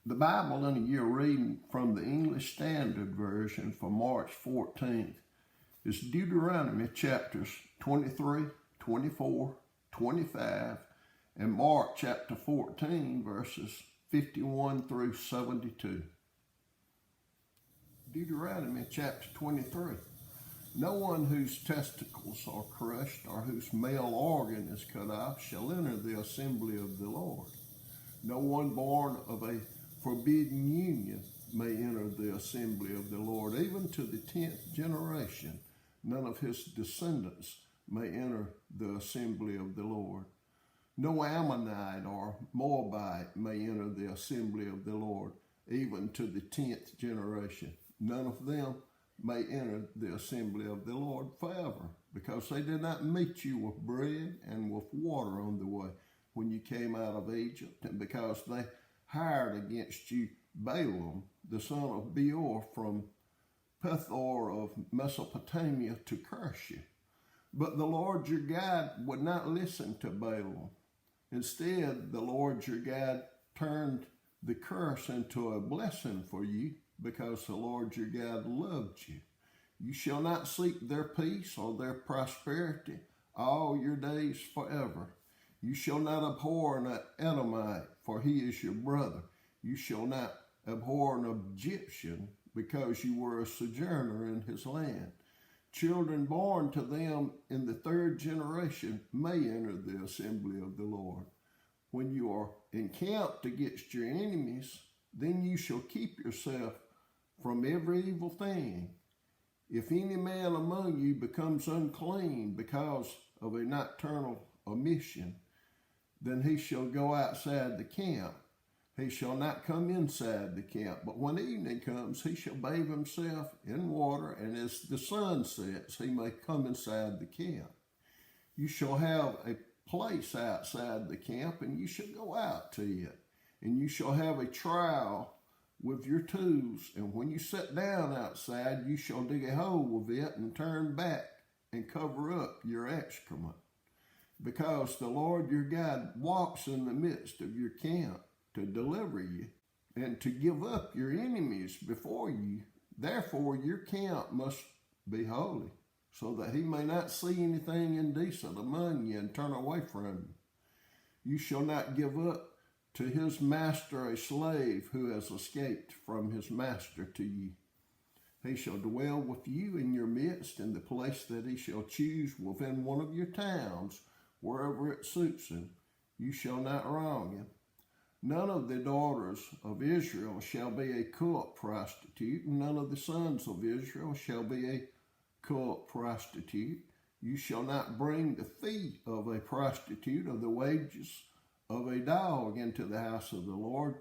The Bible in a year reading from the English Standard Version for March 14th is Deuteronomy chapters 23, 24, 25, and Mark chapter 14 verses 51 through 72. Deuteronomy chapter 23. No one whose testicles are crushed or whose male organ is cut off shall enter the assembly of the Lord. No one born of a forbidden union may enter the assembly of the Lord. Even to the 10th generation, none of his descendants may enter the assembly of the Lord. No Ammonite or Moabite may enter the assembly of the Lord. Even to the 10th generation, none of them may enter the assembly of the Lord forever, because they did not meet you with bread and with water on the way when you came out of Egypt, and because they hired against you Balaam, the son of Beor, from Pethor of Mesopotamia to curse you. But the Lord your God would not listen to Balaam. Instead, the Lord your God turned the curse into a blessing for you, because the Lord your God loved you. You shall not seek their peace or their prosperity all your days forever. You shall not abhor an Edomite, for he is your brother. You shall not abhor an Egyptian, because you were a sojourner in his land. Children born to them in the 3rd generation may enter the assembly of the Lord. When you are encamped against your enemies, then you shall keep yourself from every evil thing. If any man among you becomes unclean because of a nocturnal omission, then he shall go outside the camp. He shall not come inside the camp. But when evening comes, he shall bathe himself in water, and as the sun sets, he may come inside the camp. You shall have a place outside the camp, and you shall go out to it. And you shall have a trowel with your tools, and when you sit down outside, you shall dig a hole with it and turn back and cover up your excrement. Because the Lord your God walks in the midst of your camp to deliver you and to give up your enemies before you. Therefore your camp must be holy, so that he may not see anything indecent among you and turn away from you. You shall not give up to his master a slave who has escaped from his master to you. He shall dwell with you in your midst in the place that he shall choose within one of your towns, wherever it suits him. You shall not wrong him. None of the daughters of Israel shall be a court prostitute, and none of the sons of Israel shall be a court prostitute. You shall not bring the fee of a prostitute or the wages of a dog into the house of the Lord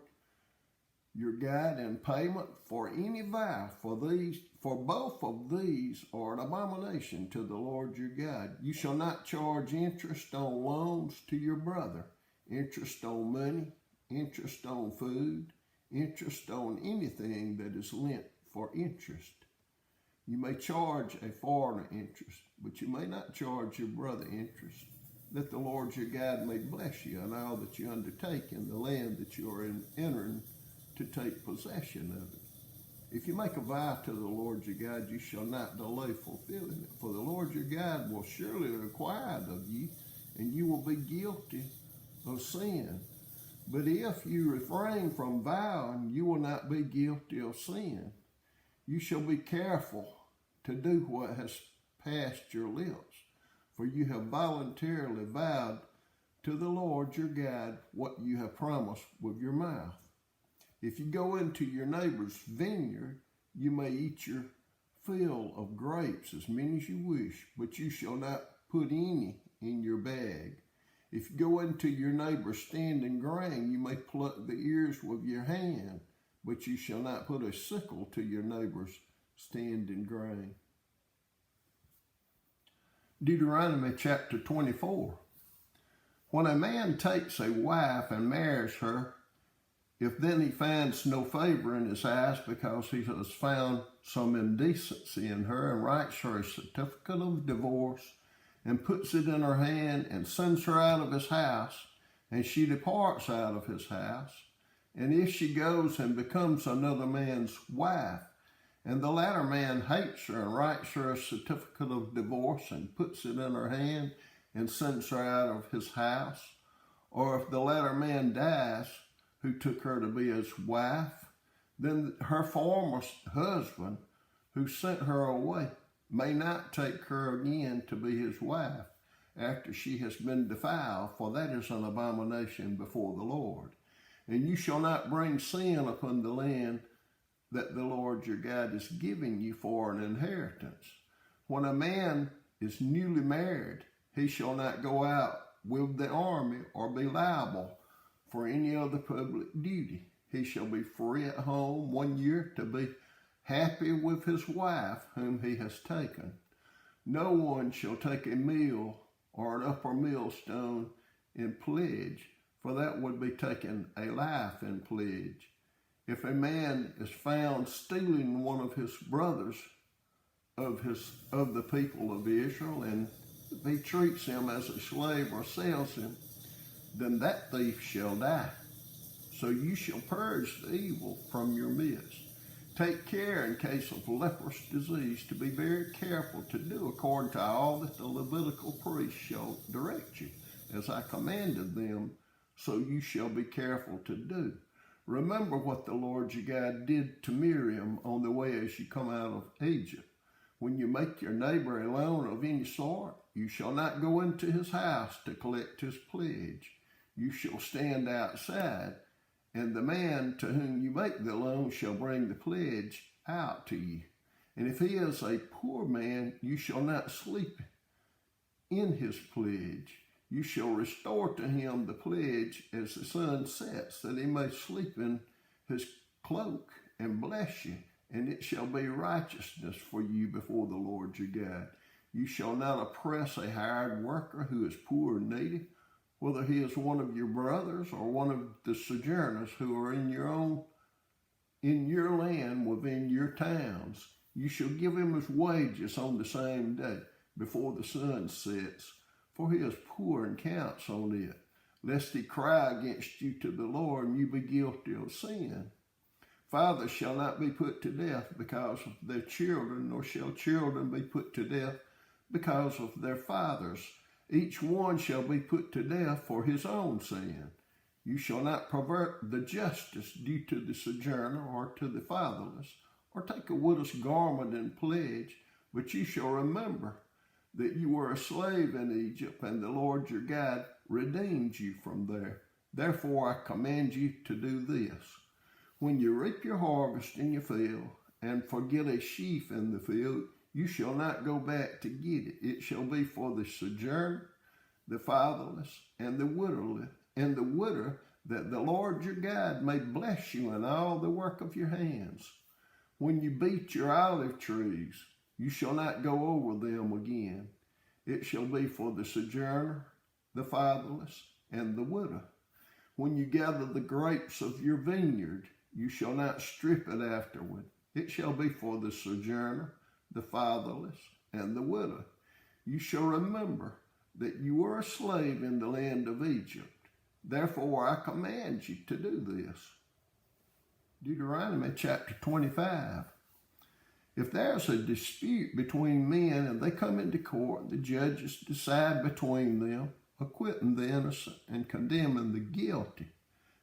your God in payment for any vow, for both of these are an abomination to the Lord your God. You shall not charge interest on loans to your brother, interest on money, interest on food, interest on anything that is lent for interest. You may charge a foreigner interest, but you may not charge your brother interest, that the Lord your God may bless you in all that you undertake in the land that you are entering to take possession of it. If you make a vow to the Lord your God, you shall not delay fulfilling it, for the Lord your God will surely require it of you, and you will be guilty of sin. But if you refrain from vowing, you will not be guilty of sin. You shall be careful to do what has passed your lips, for you have voluntarily vowed to the Lord your God what you have promised with your mouth. If you go into your neighbor's vineyard, you may eat your fill of grapes, as many as you wish, but you shall not put any in your bag. If you go into your neighbor's standing grain, you may pluck the ears with your hand, but you shall not put a sickle to your neighbor's standing grain. Deuteronomy chapter 24. When a man takes a wife and marries her, if then he finds no favor in his eyes because he has found some indecency in her, and writes her a certificate of divorce and puts it in her hand and sends her out of his house, and she departs out of his house, And if she goes and becomes another man's wife, and the latter man hates her and writes her a certificate of divorce and puts it in her hand and sends her out of his house, or if the latter man dies who took her to be his wife, then her former husband who sent her away may not take her again to be his wife after she has been defiled, for that is an abomination before the Lord. And you shall not bring sin upon the land that the Lord your God is giving you for an inheritance. When a man is newly married, he shall not go out with the army or be liable for any other public duty. He shall be free at home 1 year to be happy with his wife whom he has taken. No one shall take a meal or an upper millstone in pledge, for that would be taking a life in pledge. If a man is found stealing one of his brothers of the people of Israel, and if he treats him as a slave or sells him, then that thief shall die. So you shall purge the evil from your midst. Take care in case of leprous disease to be very careful to do according to all that the Levitical priests shall direct you, as I commanded them, so you shall be careful to do. Remember what the Lord your God did to Miriam on the way as you come out of Egypt. When you make your neighbor a loan of any sort, you shall not go into his house to collect his pledge. You shall stand outside, and the man to whom you make the loan shall bring the pledge out to you. And if he is a poor man, you shall not sleep in his pledge. You shall restore to him the pledge as the sun sets, that he may sleep in his cloak and bless you, and it shall be righteousness for you before the Lord your God. You shall not oppress a hired worker who is poor and needy, whether he is one of your brothers or one of the sojourners who are in your land within your towns. You shall give him his wages on the same day before the sun sets, for he is poor and counts on it, lest he cry against you to the Lord and you be guilty of sin. Fathers shall not be put to death because of their children, nor shall children be put to death because of their fathers. Each one shall be put to death for his own sin. You shall not pervert the justice due to the sojourner or to the fatherless, or take a widow's garment in pledge, but you shall remember that you were a slave in Egypt, and the Lord your God redeemed you from there. Therefore I command you to do this. When you reap your harvest in your field, and forget a sheaf in the field, you shall not go back to get it. It shall be for the sojourner, the fatherless, and the widow, that the Lord your God may bless you in all the work of your hands. When you beat your olive trees, you shall not go over them again. It shall be for the sojourner, the fatherless, and the widow. When you gather the grapes of your vineyard, you shall not strip it afterward. It shall be for the sojourner, the fatherless, and the widow. You shall remember that you were a slave in the land of Egypt. Therefore I command you to do this. Deuteronomy chapter 25. If there's a dispute between men and they come into court, the judges decide between them, acquitting the innocent and condemning the guilty.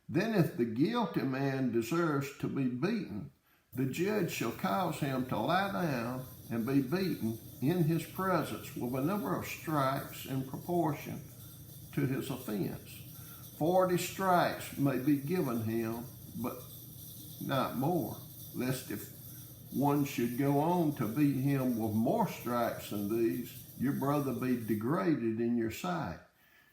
Then if the guilty man deserves to be beaten, the judge shall cause him to lie down and be beaten in his presence with a number of stripes in proportion to his offense. 40 stripes may be given him, but not more, lest if one should go on to beat him with more stripes than these, your brother be degraded in your sight.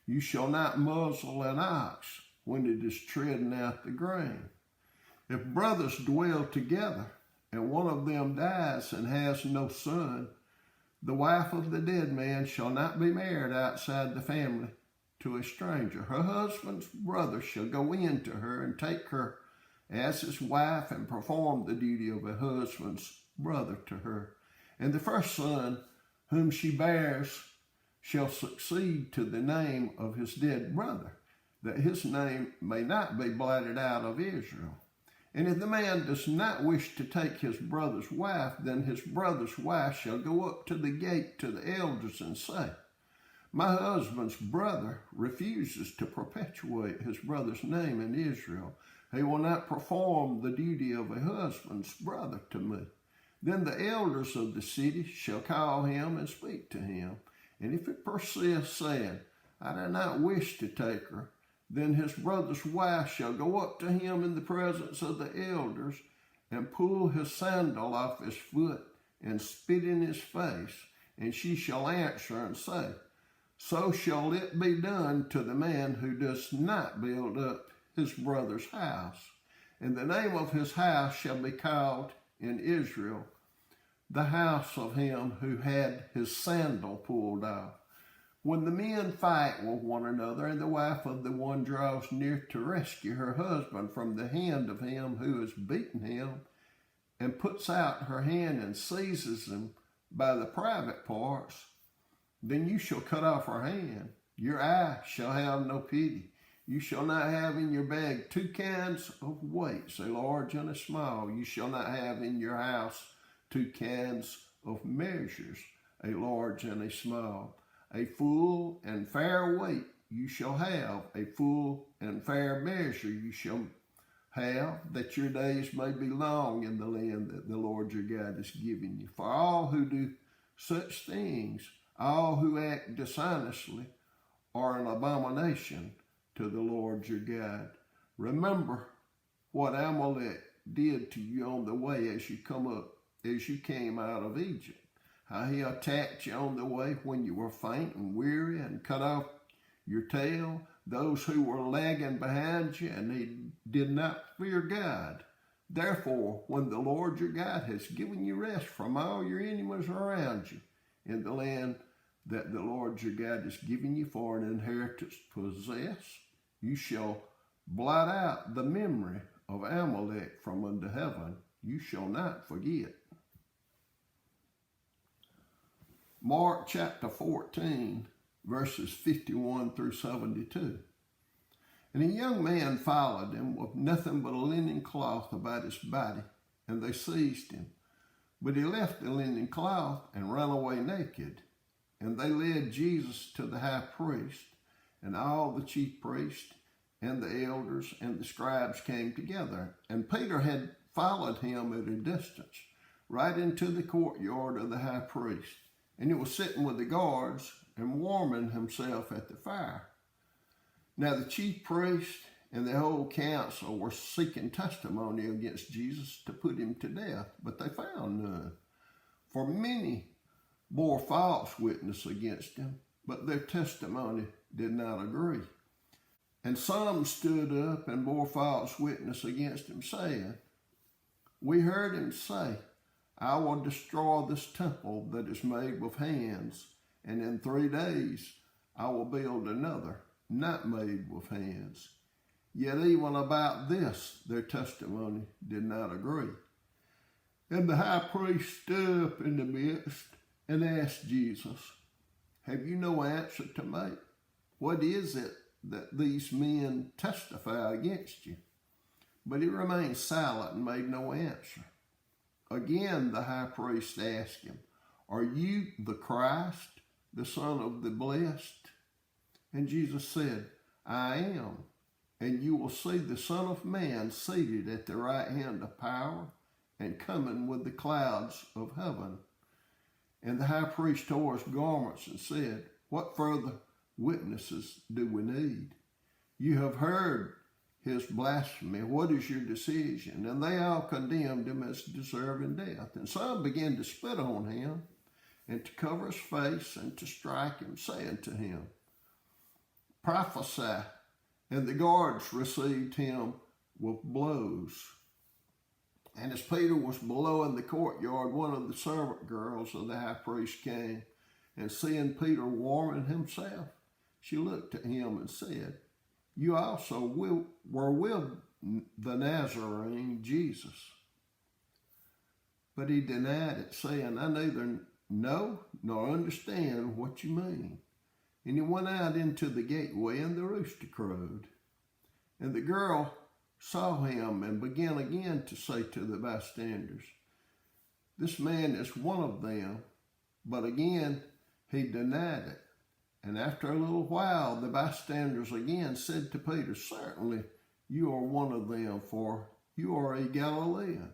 You shall not muzzle an ox when it is treading out the grain. If brothers dwell together, and one of them dies and has no son, the wife of the dead man shall not be married outside the family to a stranger. Her husband's brother shall go in to her and take her as his wife and perform the duty of a husband's brother to her. And the first son whom she bears shall succeed to the name of his dead brother. that his name may not be blotted out of Israel. And if the man does not wish to take his brother's wife, then his brother's wife shall go up to the gate to the elders and say, my husband's brother refuses to perpetuate his brother's name in Israel. He will not perform the duty of a husband's brother to me. Then the elders of the city shall call him and speak to him. And if he persists, saying, I do not wish to take her, then his brother's wife shall go up to him in the presence of the elders and pull his sandal off his foot and spit in his face. And she shall answer and say, so shall it be done to the man who does not build up his brother's house. And the name of his house shall be called in Israel, the house of him who had his sandal pulled off. When the men fight with one another, and the wife of the one draws near to rescue her husband from the hand of him who has beaten him, and puts out her hand and seizes him by the private parts, then you shall cut off her hand. Your eye shall have no pity. You shall not have in your bag 2 cans of weights, a large and a small. You shall not have in your house 2 cans of measures, a large and a small. A full and fair weight you shall have, a full and fair measure you shall have, that your days may be long in the land that the Lord your God is giving you. For all who do such things, all who act dishonestly, are an abomination to the Lord your God. Remember what Amalek did to you on the way as you came out of Egypt. How he attacked you on the way when you were faint and weary, and cut off your tail, those who were lagging behind you, and he did not fear God. Therefore, when the Lord your God has given you rest from all your enemies around you in the land that the Lord your God is giving you for an inheritance to possess, you shall blot out the memory of Amalek from under heaven. You shall not forget. Mark chapter 14, verses 51 through 72. And a young man followed him with nothing but a linen cloth about his body, and they seized him. But he left the linen cloth and ran away naked. And they led Jesus to the high priest, and all the chief priests and the elders and the scribes came together. And Peter had followed him at a distance, right into the courtyard of the high priest. And he was sitting with the guards and warming himself at the fire. Now the chief priests and the whole council were seeking testimony against Jesus to put him to death, but they found none. For many bore false witness against him, but their testimony did not agree. And some stood up and bore false witness against him, saying, we heard him say, I will destroy this temple that is made with hands, and in 3 days I will build another, not made with hands. Yet even about this their testimony did not agree. And the high priest stood up in the midst and asked Jesus, have you no answer to make? What is it that these men testify against you? But he remained silent and made no answer. Again the high priest asked him, are you the Christ, the Son of the Blessed? And Jesus said, I am, and you will see the Son of Man seated at the right hand of power and coming with the clouds of heaven. And the high priest tore his garments and said, what further witnesses do we need? You have heard his blasphemy. What is your decision? And they all condemned him as deserving death. And some began to spit on him and to cover his face and to strike him, saying to him, prophesy. And the guards received him with blows. And as Peter was below in the courtyard, one of the servant girls of the high priest came, and seeing Peter warming himself, she looked at him and said, you also were with the Nazarene Jesus. But he denied it, saying, I neither know nor understand what you mean. And he went out into the gateway, and the rooster crowed. And the girl saw him and began again to say to the bystanders, "This man is one of them." But again he denied it. And after a little while the bystanders again said to Peter, "Certainly you are one of them, for you are a Galilean."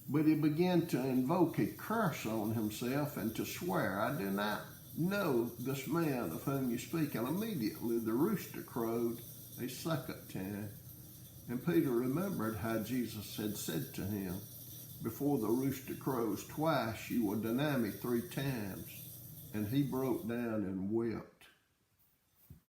But he began to invoke a curse on himself and to swear, "I do not know this man of whom you speak." And immediately the rooster crowed a second time. And Peter remembered how Jesus had said to him, "Before the rooster crows twice, you will deny me 3 times." And he broke down and wept.